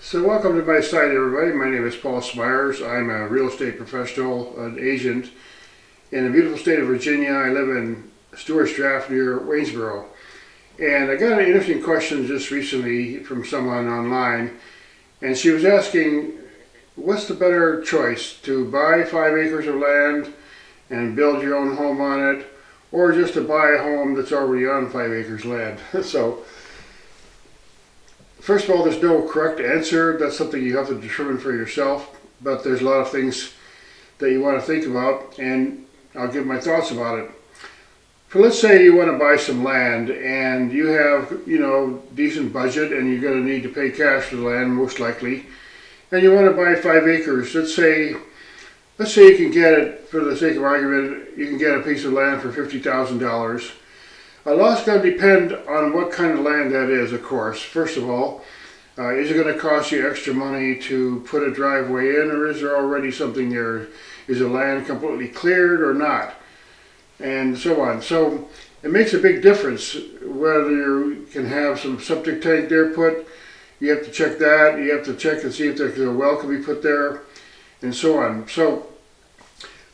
So welcome to my site, everybody. My name is Paul Smyers. I'm a real estate professional, an agent in the beautiful state of Virginia. I live in Stewart's Draft near Waynesboro. And I got an interesting question just recently from someone online. And she was asking, what's the better choice, to buy 5 acres of land and build your own home on it, or just to buy a home that's already on 5 acres land? So, first of all, there's no correct answer. That's something you have to determine for yourself. But there's a lot of things that you want to think about, and I'll give my thoughts about it. So let's say you want to buy some land and you have, decent budget, and you're going to need to pay cash for the land most likely, and you want to buy 5 acres. Let's say you can get it, for the sake of argument, you can get a piece of land for $50,000. A lot's going to depend on what kind of land that is, of course. First of all, is it going to cost you extra money to put a driveway in, or is there already something there? Is the land completely cleared or not? And so on. So it makes a big difference whether you can have some septic tank there put. You have to check that. You have to check and see if a well can be put there, and so on. So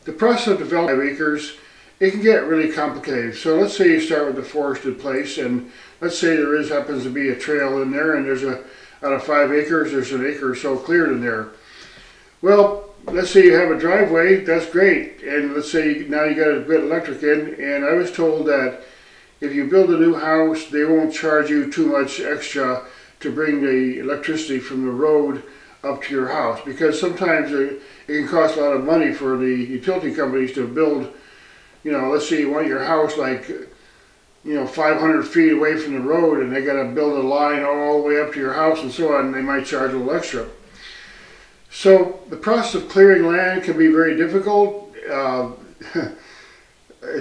the process of developing 5 acres, it can get really complicated. So let's say you start with the forested place, and let's say there happens to be a trail in there, and out of 5 acres, there's an acre or so cleared in there. Well, let's say you have a driveway, that's great. And let's say now you got to put electric in, and I was told that if you build a new house, they won't charge you too much extra to bring the electricity from the road up to your house, because sometimes it can cost a lot of money for the utility companies to build. Let's say you want your house 500 feet away from the road, and they got to build a line all the way up to your house and so on, and they might charge a little extra. So the process of clearing land can be very difficult. It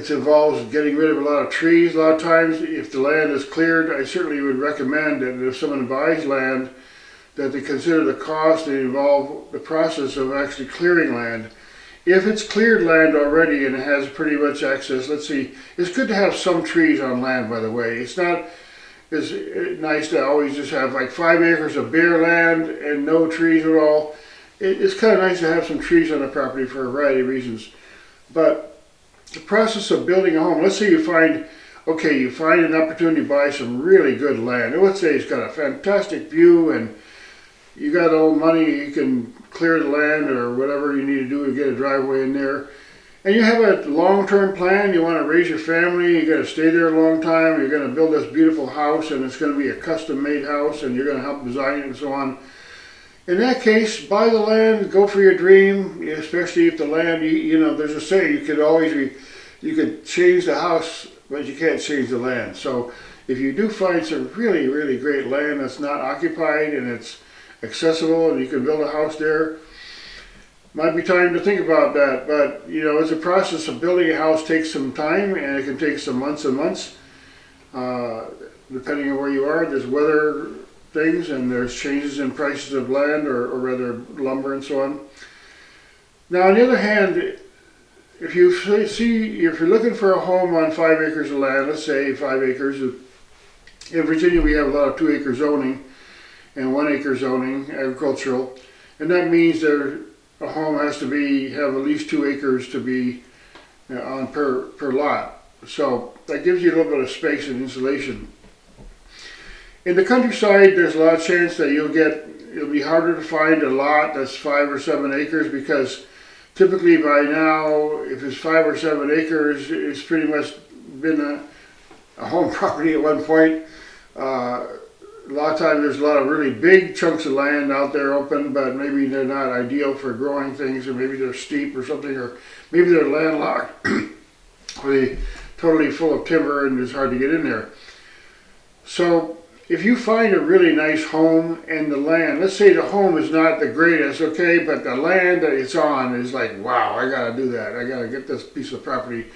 involves getting rid of a lot of trees. A lot of times, if the land is cleared, I certainly would recommend that if someone buys land, that they consider the cost and involve the process of actually clearing land. If it's cleared land already and it has pretty much access, let's see, it's good to have some trees on land, by the way. It's not as nice to always just have 5 acres of bare land and no trees at all. It's kind of nice to have some trees on the property for a variety of reasons. But the process of building a home, let's say you find an opportunity to buy some really good land. And let's say it's got a fantastic view, and you got all money, you can clear the land or whatever you need to do to get a driveway in there. And you have a long-term plan, you want to raise your family, you're going to stay there a long time, you're going to build this beautiful house, and it's going to be a custom-made house, and you're going to help design it and so on. In that case, buy the land, go for your dream, especially if the land, there's a saying, you could change the house, but you can't change the land. So if you do find some really, really great land that's not occupied and it's accessible and you can build a house there, might be time to think about that. But, it's a process of building a house takes some time, and it can take some months and months, depending on where you are. There's weather things, and there's changes in prices of land, or rather lumber and so on. Now, on the other hand, if you're looking for a home on 5 acres of land, let's say 5 acres. In Virginia, we have a lot of 2-acre zoning and 1-acre zoning, agricultural, and that means a home has to have at least 2 acres to be on per lot. So that gives you a little bit of space and insulation. In the countryside, there's a lot of chance that it'll be harder to find a lot that's 5 or 7 acres, because typically by now, if it's 5 or 7 acres, it's pretty much been a home property at one point. A lot of times there's a lot of really big chunks of land out there open, but maybe they're not ideal for growing things, or maybe they're steep or something, or maybe they're landlocked, or they're totally full of timber and it's hard to get in there. So if you find a really nice home and the land, let's say the home is not the greatest, okay, but the land that it's on is wow, I gotta do that, I gotta get this piece of property,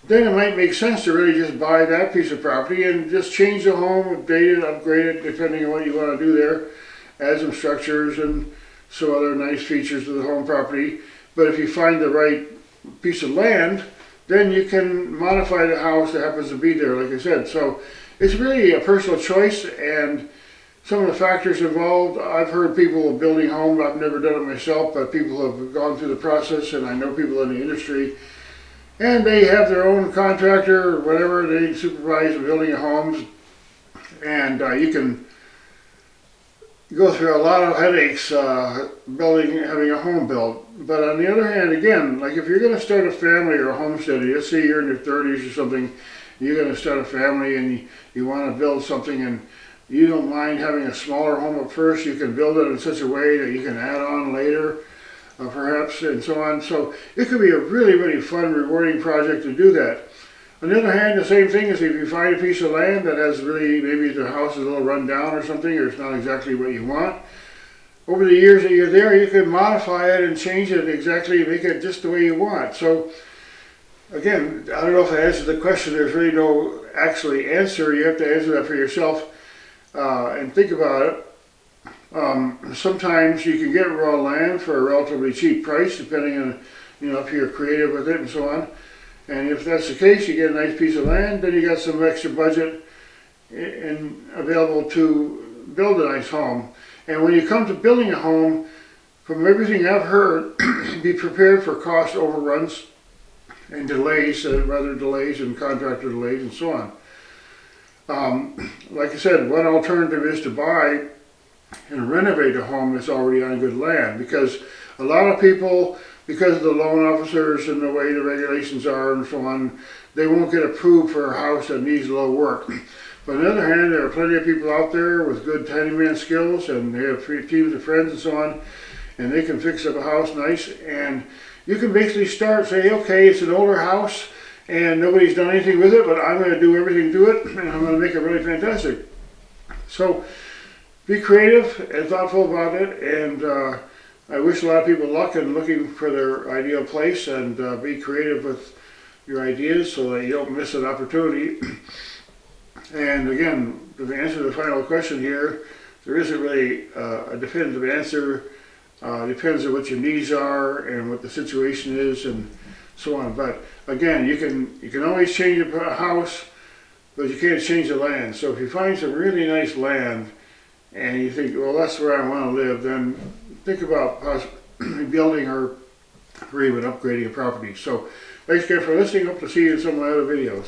then it might make sense to really just buy that piece of property and just change the home, update it, upgrade it, depending on what you want to do there, add some structures and some other nice features to the home property. But if you find the right piece of land, then you can modify the house that happens to be there, like I said. So it's really a personal choice, and some of the factors involved. I've heard people building homes, I've never done it myself, but people have gone through the process, and I know people in the industry, and they have their own contractor or whatever, they supervise the building of homes, and you can go through a lot of headaches having a home built. But on the other hand, again, like if you're going to start a family or a homestead, let's say you're in your 30s or something, you're going to start a family and you want to build something, and you don't mind having a smaller home at first, you can build it in such a way that you can add on later, perhaps, and so on. So it could be a really, really fun, rewarding project to do that. On the other hand, the same thing is if you find a piece of land that has really, maybe the house is a little run down or something, or it's not exactly what you want, over the years that you're there, you can modify it and change it exactly, make it just the way you want. So again, I don't know if I answered the question. There's really no actually answer. You have to answer that for yourself and think about it. Sometimes you can get raw land for a relatively cheap price, depending on, if you're creative with it and so on. And if that's the case, you get a nice piece of land, then you got some extra budget and available to build a nice home. And when you come to building a home, from everything I've heard, be prepared for cost overruns and delays, delays and contractor delays and so on. Like I said, one alternative is to buy and renovate a home that's already on good land, because a lot of people, because of the loan officers and the way the regulations are and so on, they won't get approved for a house that needs a little work. But on the other hand, there are plenty of people out there with good handyman skills, and they have teams of friends and so on, and they can fix up a house nice. And you can basically start, say, okay, it's an older house and nobody's done anything with it, but I'm going to do everything to it, and I'm going to make it really fantastic. So be creative and thoughtful about it, and I wish a lot of people luck in looking for their ideal place, and be creative with your ideas so that you don't miss an opportunity. And again, to answer the final question here, there isn't really a definitive answer. Depends on what your needs are and what the situation is and so on. But again, you can always change a house, but you can't change the land. So if you find some really nice land and you think, well, that's where I want to live, then think about possibly building or even upgrading a property. So thanks again for listening. Hope to see you in some of my other videos.